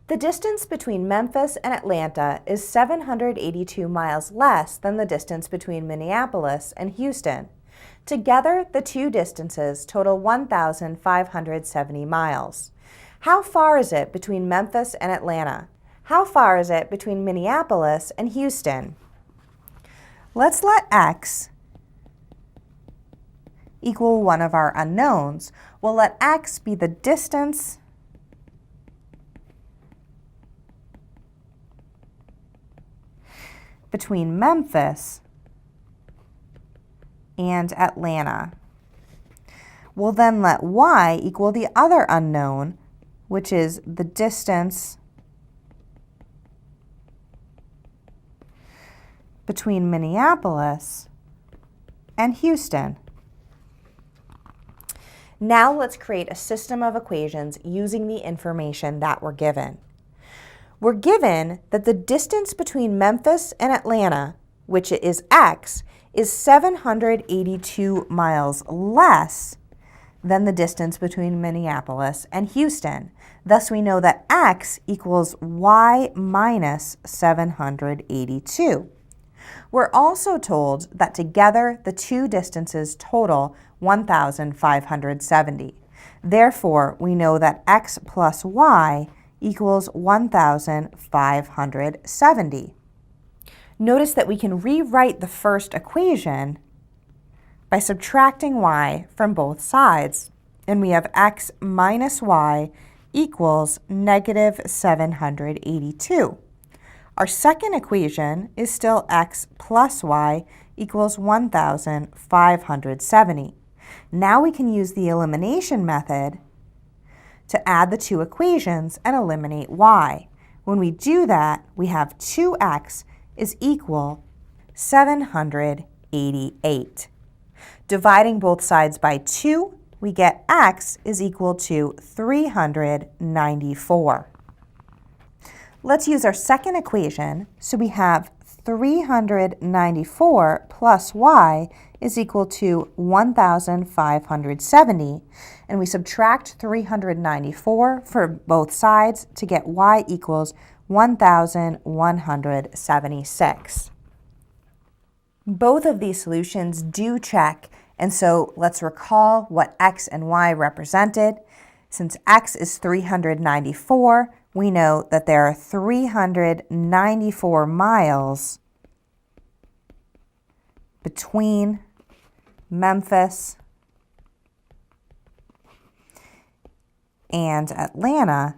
The distance between Memphis and Atlanta is 782 miles less than the distance between Minneapolis and Houston. Together, the two distances total 1,570 miles. How far is it between Memphis and Atlanta? How far is it between Minneapolis and Houston? Let's let x equal one of our unknowns. We'll let x be the distance between Memphis and Atlanta. We'll then let y equal the other unknown, which is the distance between Minneapolis and Houston. Now let's create a system of equations using the information that we're given. We're given that the distance between Memphis and Atlanta, which is x, is 782 miles less than the distance between Minneapolis and Houston. Thus, we know that x equals y minus 782. We're also told that together the two distances total 1,570. Therefore, we know that x plus y equals 1,570. Notice that we can rewrite the first equation by subtracting y from both sides, and we have x minus y equals negative 782. Our second equation is still x plus y equals 1,570. Now we can use the elimination method to add the two equations and eliminate y. When we do that, we have 2x is equal 788. Dividing both sides by 2, we get x is equal to 394. Let's use our second equation. So we have 394 plus y is equal to 1,570. And we subtract 394 for both sides to get y equals 1,176. Both of these solutions do check, and so let's recall what x and y represented. Since x is 394, we know that there are 394 miles between Memphis and Atlanta.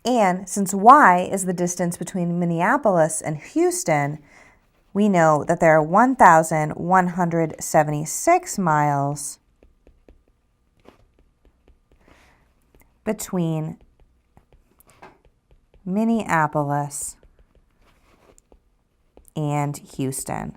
And since y is the distance between Minneapolis and Houston, we know that there are 1,176 miles between Minneapolis and Houston.